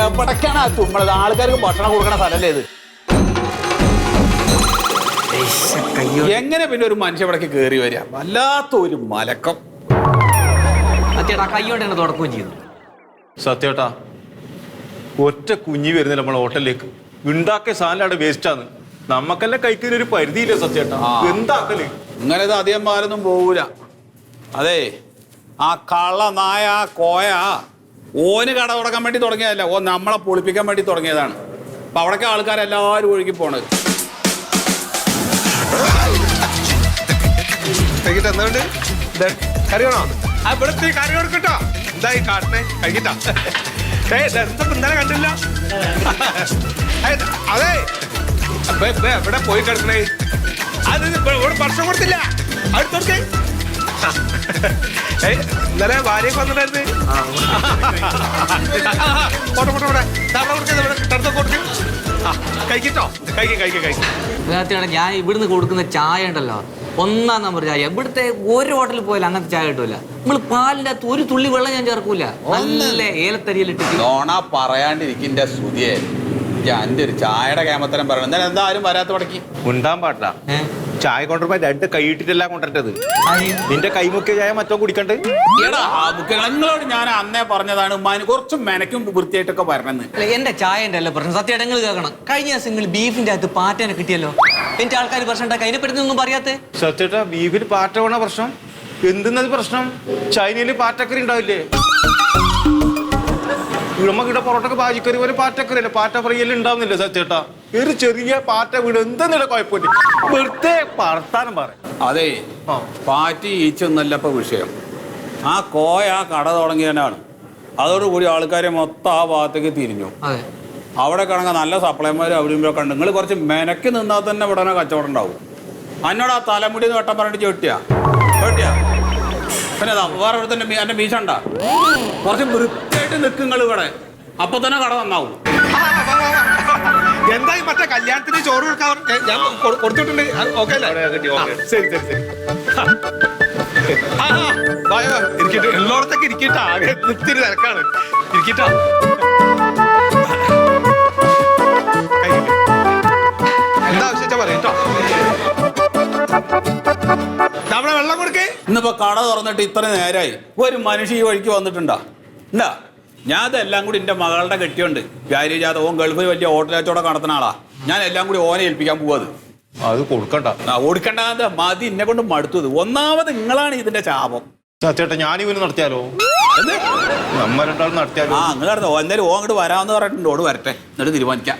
എവിടേക്കാണ് ആ തുമ്മളത്? ആൾക്കാർക്ക് ഭക്ഷണം കൊടുക്കണ സ്ഥലല്ലേ ഇത്? എങ്ങനെ പിന്നെ ഒരു മനുഷ്യ ഇവിടേക്ക് കയറി വരിക? വല്ലാത്ത ഒരു മലക്കം. സത്യേട്ടാ കൈയോണ്ട് തന്നെ തുടക്കുകയും ചെയ്തു. സത്യേട്ടാ ഒറ്റ കുഞ്ഞി വരുന്നില്ല നമ്മളെ ഹോട്ടലിലേക്ക്. ഉണ്ടാക്കിയ സാധനം അവിടെ വേസ്റ്റാണ്. നമ്മക്കെല്ലാം കഴിക്കുന്ന ഒരു പരിധിയില്ല സത്യേട്ടാ. എന്താക്കല്? ഇങ്ങനെ ഇത് അധികം പാലൊന്നും പോകൂല. അതെ, ആ കള്ള നായ കോയ ഓന് കട തുടങ്ങാൻ വേണ്ടി തുടങ്ങിയതല്ല, ഓ നമ്മളെ പൊളിപ്പിക്കാൻ വേണ്ടി തുടങ്ങിയതാണ്. അപ്പൊ അവിടേക്ക് ആൾക്കാരെല്ലാവരും ഒഴുകി പോണത്. എന്തുകൊണ്ട് കറി വേണോ? ഇവിടുത്തെ കറി കൊടുക്കട്ടോ. എന്തായി കാട്ടണേ? കഴിക്കട്ടോ. ഇന്നലെ കണ്ടില്ല. അതെ എവിടെ പോയി കിടക്കണേ? അത് ഇവിടെ ഭക്ഷണം കൊടുത്തില്ല. അടുത്തോടക്കേ ഇന്നലെ ഭാര്യയൊക്കെ വന്നിട്ടായിരുന്നു. കഴിക്കട്ടോ. ഞാൻ ഇവിടുന്ന് കൊടുക്കുന്ന ചായ ഉണ്ടല്ലോ, 1 നമ്പർ ചായ. ഇവിടുത്തെ ഒരു ഹോട്ടലിൽ പോയാലും അങ്ങനത്തെ ചായ കിട്ടൂല. നമ്മള് പാലിന്റെ അകത്ത് ഒരു തുള്ളി വെള്ളം ഞാൻ ചേർക്കൂല. നല്ല ഏലത്തരിയിലിട്ട് നോണ പറയാണ്ടിരിക്കിന്റെ സ്തുതിയെ. എന്റെ ഒരു ചായയുടെ കേമത്തരം പറയണം. എന്നാലും എന്തായാലും വരാത്ത പടക്കി ഉണ്ടാൻ പാടില്ല. ചായ കൊണ്ടുവരുമ്പോ 2 കൈ ഇട്ടിട്ടല്ല കൊണ്ടിട്ടത്. നിന്റെ കൈമുക്കിയ ചായ മറ്റോ കുടിക്കണ്ട്. നിങ്ങളോട് ഞാൻ അന്നേ പറഞ്ഞതാണ് കുറച്ച് മെനക്കും വൃത്തിയായിട്ടൊക്കെ വരണമെന്ന്. എന്റെ ചായന്റെ അല്ല പ്രശ്നം. സത്യമായിട്ട് നിങ്ങൾ കേൾക്കണം. കഴിഞ്ഞ ദിവസം നിങ്ങൾ ബീഫിന്റെ അകത്ത് പാറ്റേനെ കിട്ടിയല്ലോ. എന്റെ ആൾക്കാർ പ്രശ്നം ഉണ്ടാക്കി. അതിനെ പറ്റി ഒന്നും പറയാത്തേ? സത്യേട്ടാ ബീഫിൽ പാറ്റ വേണ പ്രശ്നം. എന്തെന്നത് പ്രശ്നം? ചൈനയില് പാറ്റക്കറി ഉണ്ടാവില്ലേ? നമുക്കിവിടെ പൊറോട്ടൊക്കെ പാചിക്കറി പോലെ പാറ്റക്കറി അല്ലേ? പാറ്റ ഫ്രൈയെല്ലാം ഉണ്ടാവുന്നില്ല സത്യേട്ടാ. ഒരു ചെറിയ പാറ്റ വീട് എന്തെന്നില്ല കുഴപ്പമില്ല. വെറുതെ വർത്താനം പറ. അതെ, പാറ്റി ഈച്ചൊന്നല്ല ഇപ്പൊ വിഷയം. ആ കോയ ആ കട തുടങ്ങിയതിനാണ്. അതോടുകൂടി ആൾക്കാരെ മൊത്തം ആ ഭാഗത്തേക്ക് തിരിഞ്ഞു. അവിടെ കിടങ്ങാൻ നല്ല സപ്ലൈമാർ അവിടെ ഇവിടെ ഉണ്ട്. നിങ്ങൾ കുറച്ച് മെനക്ക് നിന്നാൽ തന്നെ ഇവിടെ കച്ചവടം ഉണ്ടാവും. എന്നോട് ആ തലമുടി വെട്ടം പറഞ്ഞിട്ട് ചോട്ടിയാ പിന്നെ വേറെ ഇവിടെ തന്നെ എന്റെ മീശണ്ട. കുറച്ച് വൃത്തിയായിട്ട് നിൽക്കും നിങ്ങൾ ഇവിടെ. അപ്പൊ തന്നെ കട നന്നാവും. എന്തായി മറ്റേ കല്യാണത്തിന് ചോറ് കൊടുക്കാൻ ഞാൻ കൊടുത്തിട്ടുണ്ട്. ഓക്കെ അല്ലേ? ശരി ശരി ശരി. ഇരിക്കട്ടെ, എല്ലായിടത്തൊക്കെ ഇരിക്കട്ടാ. ആകെ ഇത്തിരി തിരക്കാണ്. ഇരിക്കട്ടാ. എന്താ ആവശ്യം പറയട്ടോ. അവിടെ വെള്ളം കൊടുക്കേ. ഇന്നിപ്പോ കട തുറന്നിട്ട് ഇത്ര നേരമായി ഒരു മനുഷ്യ ഈ വഴിക്ക് വന്നിട്ടുണ്ടാ? ഉണ്ടാ? ഞാൻ ഇതെല്ലാം കൂടി എന്റെ മകളുടെ കെട്ടിയുണ്ട് വ്യാരിജാത. ഓൻ ഗൾഫിൽ വലിയ ഹോട്ടലച്ചോടെ നടത്തുന്ന ആളാ. ഞാൻ എല്ലാം കൂടി ഓനെ ഏൽപ്പിക്കാൻ പോവാത്. അത് കൊടുക്കണ്ട. കൊടുക്കണ്ട മതി. എന്നെ കൊണ്ട് മടുത്തത്. ഒന്നാമത് നിങ്ങളാണ് ഇതിന്റെ ശാപം. സത്യേട്ടാ ഞാനിവന് നടത്തിയാലോ? നമ്മ രണ്ടാളും നടത്തിയാലോ? നിങ്ങൾ നടന്നോ. എന്നാലും ഓ അങ്ങോട്ട് വരാമെന്ന് പറഞ്ഞിട്ടുണ്ട്. ഓട് വരട്ടെ, എന്നിട്ട് തീരുമാനിക്കാം.